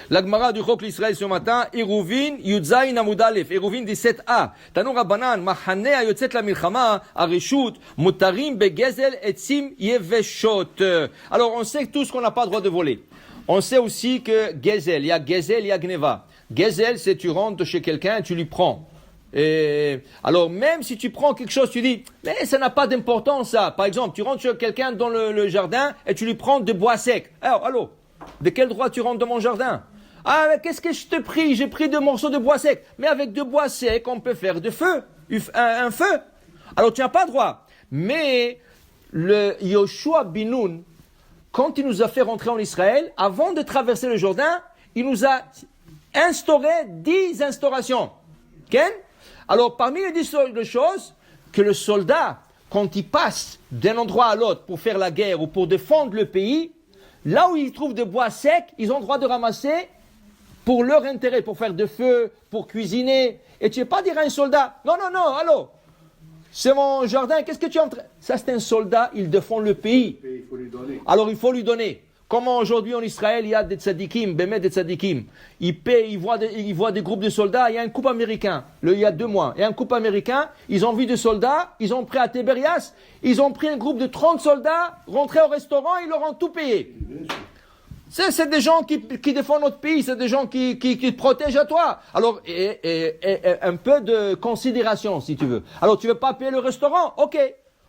La Gemara du Chok l'Israël ce matin, Eruvin, Yudzaïn Amud Aleph, Eruvin 17a. Tanu Rabbanan, Mahane Ayotzet la Milchama, Arishut, Mutarim Begezel Etzim Yeveshot. Alors on sait tous qu'on n'a pas le droit de voler. On sait aussi que Gezel, il y a Gezel, il y a Gneva. Gezel, c'est tu rentres chez quelqu'un et tu lui prends. Et alors même si tu prends quelque chose, tu dis, mais ça n'a pas d'importance ça. Par exemple, tu rentres chez quelqu'un dans le jardin et tu lui prends de bois sec. Alors, allô, de quel droit tu rentres dans mon jardin? Ah, mais qu'est-ce que je te prie? J'ai pris 2 morceaux de bois sec. Mais avec 2 bois secs, on peut faire de feu, un feu. Alors tu n'as pas droit. Mais le Yoshua bin Nun, quand il nous a fait rentrer en Israël, avant de traverser le Jourdain, il nous a instauré 10 instaurations. Ken? Alors, parmi les 10 choses, que le soldat, quand il passe d'un endroit à l'autre pour faire la guerre ou pour défendre le pays, là où ils trouvent de bois sec, ils ont le droit de ramasser pour leur intérêt, pour faire de feu, pour cuisiner. Et tu ne vas pas dire à un soldat, non, allô, c'est mon jardin, qu'est-ce que tu es en train... Ça, c'est un soldat, il défend le pays. Il faut lui donner. Alors, il faut lui donner. Comment aujourd'hui en Israël, il y a des tzadikim, Bémet des tzadikim. Ils voient des groupes de soldats. Il y a un couple américain, il y a 2 mois. Il y a un couple américain, ils ont vu des soldats, ils ont pris à Tibérias, ils ont pris un groupe de 30 soldats, rentrés au restaurant, ils leur ont tout payé. C'est des gens qui défendent notre pays, c'est des gens qui te protègent à toi. Alors, un peu de considération, si tu veux. Alors, tu veux pas payer le restaurant? Ok.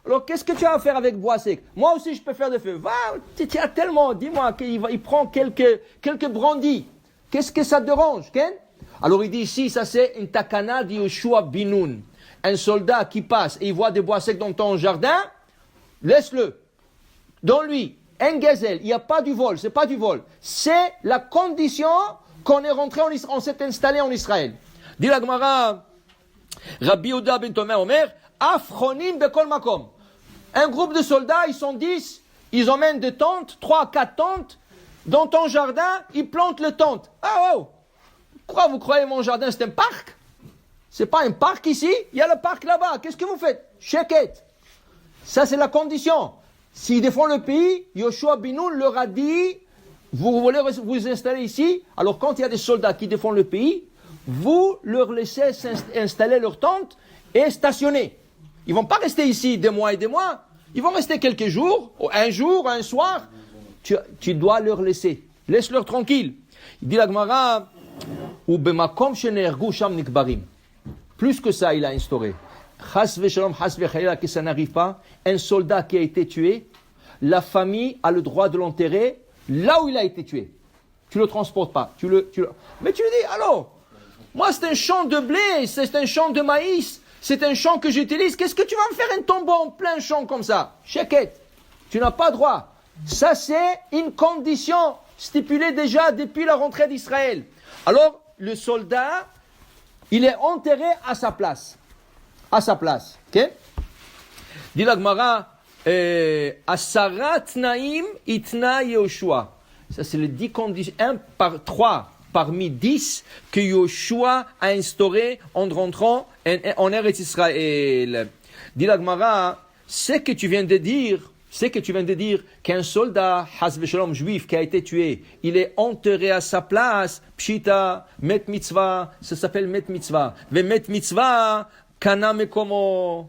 Alors, qu'est-ce que tu as à faire avec bois sec? Moi aussi, je peux faire des feux. Va, tu as tellement, dis-moi, il prend quelques brandis. Qu'est-ce que ça te dérange, Ken? Alors, il dit ici, ça c'est une takana de Yoshua bin Nun. Un soldat qui passe et il voit des bois secs dans ton jardin, laisse-le. Donne-lui un gazelle. Il n'y a pas du vol, c'est pas du vol. C'est la condition qu'on est rentré en Israël, on s'est installé en Israël. Dit la Gemara, Rabbi Yehuda ben Tomer Omer, Afronim bekol makom. Un groupe de soldats, ils sont 10, ils emmènent des tentes, 3 à 4 tentes, dans ton jardin, ils plantent le tente. Ah oh, quoi, vous croyez mon jardin c'est un parc? C'est pas un parc ici, il y a le parc là-bas, qu'est-ce que vous faites? Sheket. Ça c'est la condition. S'ils défendent le pays, Yoshua bin Nun leur a dit, vous voulez vous installer ici, alors quand il y a des soldats qui défendent le pays, vous leur laissez installer leur tente et stationner. Ils vont pas rester ici des mois et des mois. Ils vont rester quelques jours, un soir. Tu dois leur laisser. Laisse-leur tranquille. Il dit la Gemara, ou bemakom shenergu sham nikbarim. Plus que ça, il a instauré. Chas v'shalom, chas v'chalila, que ça n'arrive pas. Un soldat qui a été tué, la famille a le droit de l'enterrer là où il a été tué. Tu le transportes pas. Mais tu lui dis, allô, moi c'est un champ de blé, c'est un champ de maïs. C'est un champ que j'utilise. Qu'est-ce que tu vas me faire un tombeau en plein champ comme ça? Checkette. Tu n'as pas droit. Ça, c'est une condition stipulée déjà depuis la rentrée d'Israël. Alors, le soldat, il est enterré à sa place. À sa place. Ok? Dit la Gemara, Asarat Naim Itna Yehoshua. Ça, c'est les 10 conditions. 1 par 3. Parmi 10 que Yoshua a instauré en rentrant en Eretz Israël. Dit la Gemara, c'est que tu viens de dire qu'un soldat, Has v'Shalom, juif, qui a été tué, il est enterré à sa place, Pshita, Met Mitzvah, ça s'appelle Met Mitzvah. Met Mitzvah, Kana Mekomo.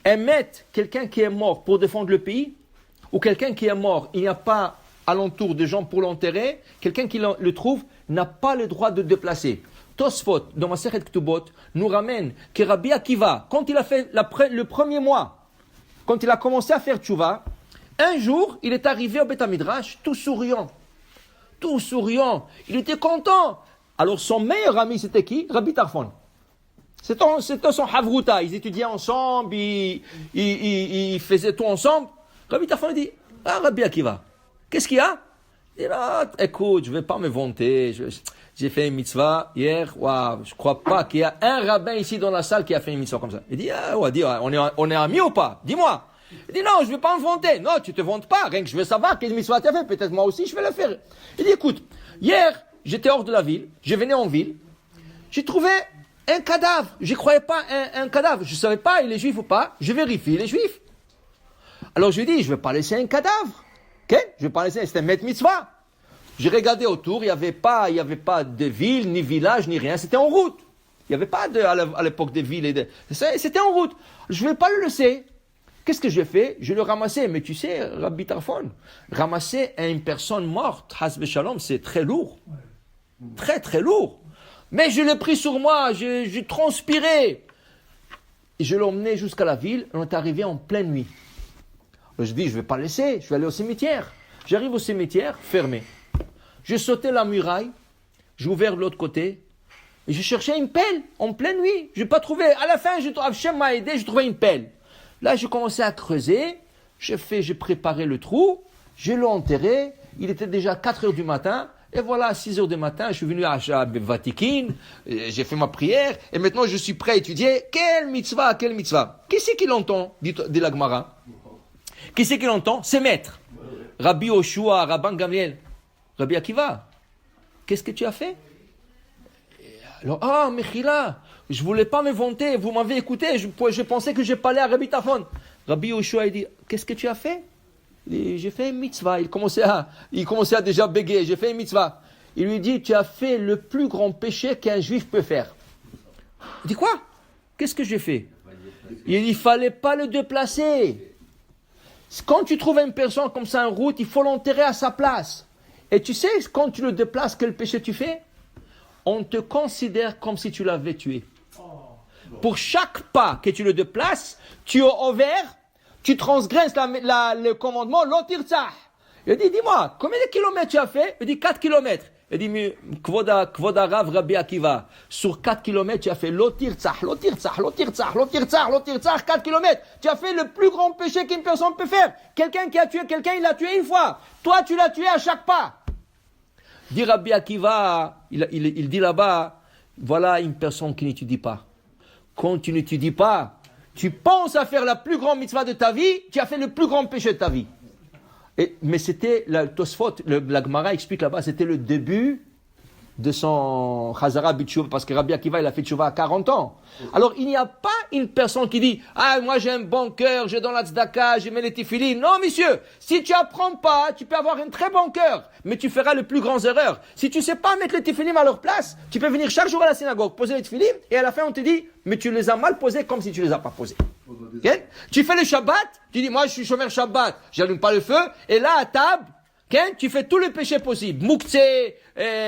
Un Met, quelqu'un qui est mort pour défendre le pays, ou quelqu'un qui est mort, il n'y a pas alentour de gens pour l'enterrer, quelqu'un qui le trouve n'a pas le droit de déplacer. Tosfot, dans Masechet Ketubot, nous ramène que Rabbi Akiva, quand il a fait le premier mois, quand il a commencé à faire tchouva, un jour, il est arrivé au Beth Midrash, tout souriant. Il était content. Alors son meilleur ami, c'était qui? Rabbi Tarfon. C'était son Havruta. Ils étudiaient ensemble, ils faisaient tout ensemble. Rabbi Tarfon dit, ah Rabbi Akiva, qu'est-ce qu'il y a? Il dit, ah, écoute, je ne vais pas me vanter. J'ai fait une mitzvah hier. Waouh, je ne crois pas qu'il y a un rabbin ici dans la salle qui a fait une mitzvah comme ça. Il dit, on est amis ou pas? Dis-moi. Il dit, non, je ne vais pas me vanter. Non, tu ne te vantes pas. Rien que je veux savoir quelle mitzvah tu as fait. Peut-être moi aussi, je vais le faire. Il dit, écoute, hier, j'étais hors de la ville. Je venais en ville. J'ai trouvé un cadavre. Je ne croyais pas un cadavre. Je ne savais pas, il est juif ou pas. Je vérifie, il est juif. Alors je lui dis, je ne vais pas laisser un cadavre. Ok? Je ne vais pas laisser, c'est un met mitzvah. J'ai regardé autour, il n'y avait pas de ville, ni village, ni rien. C'était en route. Il n'y avait pas à l'époque de villes. C'était en route. Je ne vais pas le laisser. Qu'est-ce que j'ai fait? Je le ramassais. Mais tu sais, Rabbi Tarfon, ramasser une personne morte, Hasbe Shalom, c'est très lourd. Très, très lourd. Mais je l'ai pris sur moi. J'ai transpiré. Et je l'ai emmené jusqu'à la ville. On est arrivé en pleine nuit. Je dis, je ne vais pas laisser. Je vais aller au cimetière. J'arrive au cimetière, fermé. J'ai sauté la muraille. J'ai ouvert de l'autre côté. Et je cherchais une pelle en pleine nuit. Je n'ai pas trouvé. À la fin, Hachem m'a aidé, j'ai trouvé une pelle. Là, j'ai commencé à creuser. J'ai préparé le trou. Je l'ai enterré. Il était déjà 4 heures du matin. Et voilà, à 6 heures du matin, je suis venu à Vatikin. J'ai fait ma prière. Et maintenant, je suis prêt à étudier. Quelle mitzvah, quelle mitzvah. Qui c'est qui l'entend, dit la Gemara? Qui c'est qui l'entend? C'est maître. Rabbi Oshua, Rabban Gamliel. Rabbi Akiva. Qu'est-ce que tu as fait? Alors, Mechila, je ne voulais pas me vanter, vous m'avez écouté, je pensais que j'ai parlé à Rabbi Tarfon. Rabbi Yoshua, il dit, qu'est-ce que tu as fait? J'ai fait une mitzvah. Il commençait à déjà bégayer, j'ai fait une mitzvah. Il lui dit, tu as fait le plus grand péché qu'un juif peut faire. Il dit, quoi? Qu'est-ce que j'ai fait? Il dit, il ne fallait pas le déplacer. Quand tu trouves une personne comme ça en route, il faut l'enterrer à sa place. Et tu sais, quand tu le déplaces, quel péché tu fais? On te considère comme si tu l'avais tué. Pour chaque pas que tu le déplaces, tu es ouvert, tu transgresses le commandement, l'otirtzah. Il dit, dis-moi, combien de kilomètres tu as fait? Il dit, 4 kilomètres. Il dit, mais, Kvoda Rav Rabbi Akiva, sur 4 kilomètres, tu as fait l'otirtzah, 4 kilomètres. Tu as fait le plus grand péché qu'une personne peut faire. Quelqu'un qui a tué quelqu'un, il l'a tué une fois. Toi, tu l'as tué à chaque pas. Dit Rabbi Akiva, il dit là-bas, voilà une personne qui n'étudie pas. Quand tu n'étudies pas, tu penses à faire la plus grande mitzvah de ta vie, tu as fait le plus grand péché de ta vie. Mais c'était, Tosfot, la Gemara explique là-bas, c'était le début de son Chazara B'Tshuva, parce que Rabbi Akiva, il a fait Tshuva à 40 ans. Alors, il n'y a pas une personne qui dit, moi j'ai un bon cœur, je donne la tzedaka, je mets les tefilines. Non, monsieur, si tu apprends pas, tu peux avoir un très bon cœur, mais tu feras les plus grandes erreurs. Si tu sais pas mettre les tefilines à leur place, tu peux venir chaque jour à la synagogue, poser les tefilines, et à la fin on te dit, mais tu les as mal posés comme si tu les as pas posés. Okay? Tu fais le Shabbat, tu dis, moi je suis chômeur Shabbat, j'allume pas le feu, et là à table, tu fais tous les péchés possibles, Moukse,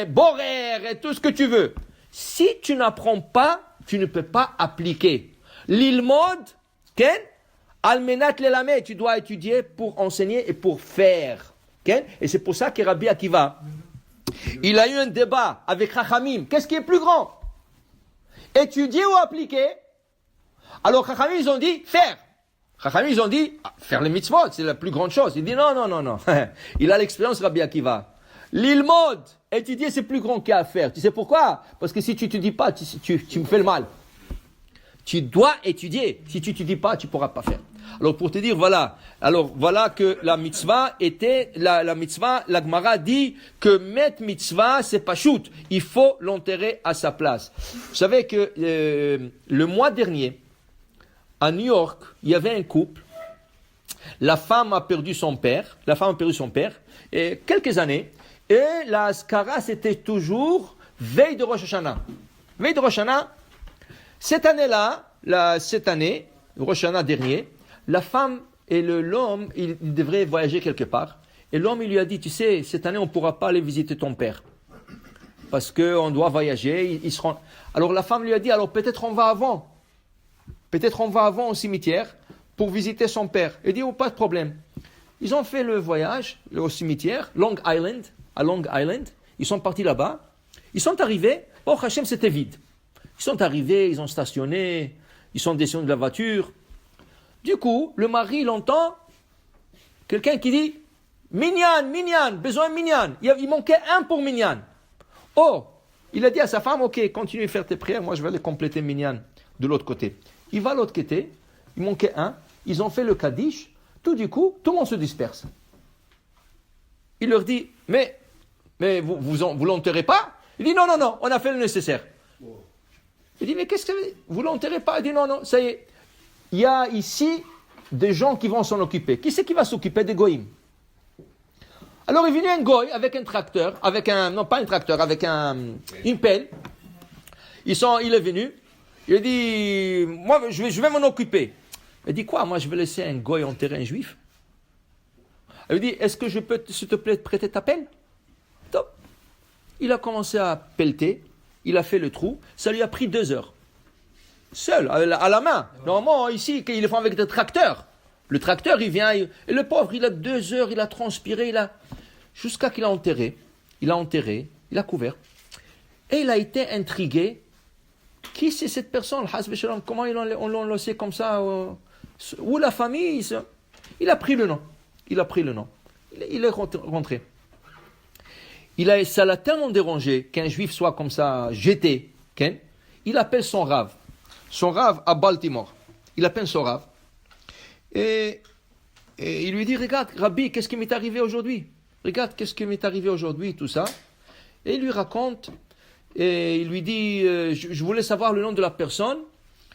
Borer, et tout ce que tu veux. Si tu n'apprends pas, tu ne peux pas appliquer. L'ilmod, almenat lelamed, tu dois étudier pour enseigner et pour faire. Et c'est pour ça que Rabbi Akiva, il a eu un débat avec Chachamim. Qu'est-ce qui est plus grand? Étudier ou appliquer? Alors Chachamim, ils ont dit faire. Chachamim, ils ont dit, faire les mitzvot, c'est la plus grande chose. Il dit, non. Il a l'expérience, Rabbi Akiva. L'ilmod, étudier, c'est plus grand qu'à faire. Tu sais pourquoi? Parce que si tu ne te dis pas, tu me fais le mal. Tu dois étudier. Si tu ne te dis pas, tu ne pourras pas faire. Alors, pour te dire, voilà. Alors, voilà que la mitzvah était, la mitzvah, la Gemara dit que mettre mitzvah, c'est pas shoot. Il faut l'enterrer à sa place. Vous savez que, le mois dernier, à New York, il y avait un couple. La femme a perdu son père. Et quelques années. Et la Askara, c'était toujours veille de Rosh Hashanah. Veille de Rosh Hashanah. Cette année, Rosh Hashanah dernier, la femme et l'homme, ils devraient voyager quelque part. Et l'homme, il lui a dit, tu sais, cette année, on ne pourra pas aller visiter ton père. Parce qu'on doit voyager. Alors la femme lui a dit, alors peut-être on va avant. Peut-être on va avant au cimetière pour visiter son père. Il dit, pas de problème. Ils ont fait le voyage au cimetière, à Long Island. Ils sont partis là-bas. Ils sont arrivés. Hashem, c'était vide. Ils sont arrivés, ils ont stationné, ils sont descendus de la voiture. Du coup, le mari, il entend quelqu'un qui dit Minyan, besoin de Minyan. Il manquait un pour Minyan. Il a dit à sa femme, ok, continue à faire tes prières, moi je vais aller compléter Minyan de l'autre côté. Il va de l'autre côté, il manquait un, ils ont fait le Kaddish, tout du coup, tout le monde se disperse. Il leur dit, mais vous l'enterrez pas? Il dit, non, on a fait le nécessaire. Il dit, mais qu'est-ce que vous l'enterrez pas? Il dit, non, ça y est. Il y a ici des gens qui vont s'en occuper. Qui c'est qui va s'occuper des goïms? Alors est venu un goy avec un tracteur, non pas un tracteur, avec une pelle. Il est venu, il a dit, moi je vais m'en occuper. Il dit quoi? Moi je vais laisser un goy enterrer un juif? Il lui dit, est-ce que je peux, s'il te plaît, prêter ta pelle? Top. Il a commencé à pelleter, il a fait le trou, ça lui a pris 2 heures. Seul, à la main. Normalement, ici, ils le font avec des tracteurs. Le tracteur, il vient, et le pauvre, il a 2 heures, il a transpiré, jusqu'à qu'il a enterré. Il a couvert. Et il a été intrigué. Qui c'est cette personne, comment on l'a laissé comme ça? Où la famille? Il a pris le nom. Il est rentré. Ça l'a tellement dérangé qu'un juif soit comme ça jeté. Il appelle son rave. Son rave à Baltimore. Il appelle son rave. Et il lui dit, regarde, Rabbi, qu'est-ce qui m'est arrivé aujourd'hui? Regarde, qu'est-ce qui m'est arrivé aujourd'hui, tout ça. Et il lui raconte. Et il lui dit, je voulais savoir le nom de la personne.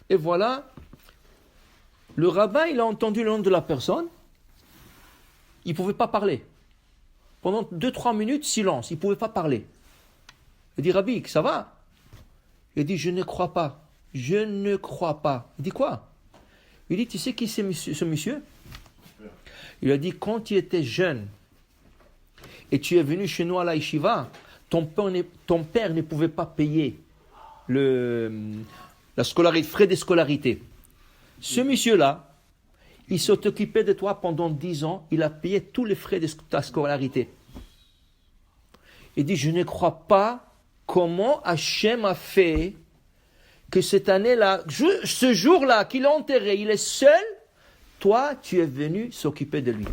Et voilà. Le rabbin, il a entendu le nom de la personne. Il ne pouvait pas parler. Pendant 2-3 minutes, silence. Il ne pouvait pas parler. Il dit, Rabbi, ça va? Il dit, je ne crois pas. Je ne crois pas. Il dit quoi? Il dit, tu sais qui c'est ce monsieur? Il a dit, quand tu étais jeune et tu es venu chez nous à la yeshiva, ton père ne pouvait pas payer la scolarité, frais de scolarité. Ce monsieur-là, il s'est occupé de toi pendant 10 ans, il a payé tous les frais de ta scolarité. Il dit, je ne crois pas comment Hachem a fait que cette année-là, ce jour-là qu'il a enterré, il est seul, toi, tu es venu s'occuper de lui.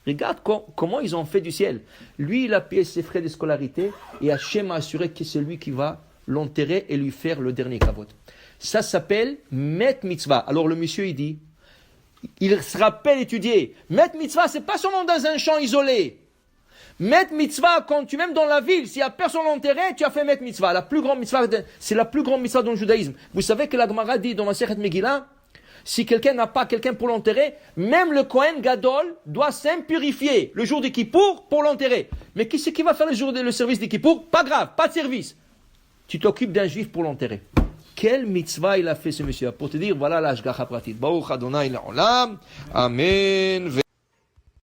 Regarde comment ils ont fait du ciel. Lui, il a payé ses frais de scolarité et Hachem a assuré que c'est lui qui va l'enterrer et lui faire le dernier kavod. Ça s'appelle Met Mitzvah. Alors le monsieur, il se rappelle étudier. Met Mitzvah, c'est pas seulement dans un champ isolé. Met Mitzvah, quand tu même dans la ville, s'il n'y a personne enterré, tu as fait Met Mitzvah. La plus grande mitzvah, c'est la plus grande mitzvah dans le judaïsme. Vous savez que la Gemara dit dans Masechet Megillah, si quelqu'un n'a pas quelqu'un pour l'enterrer, même le Kohen Gadol doit s'impurifier le jour de Kippour pour l'enterrer. Mais qui c'est qui va faire le service de Kippour? Pas grave, pas de service. Tu t'occupes d'un juif pour l'enterrer. Quelle mitzvah il a fait ce monsieur? Pour te dire, voilà l'ashgacha pratit. Baruch Adonai la'olam. Amen.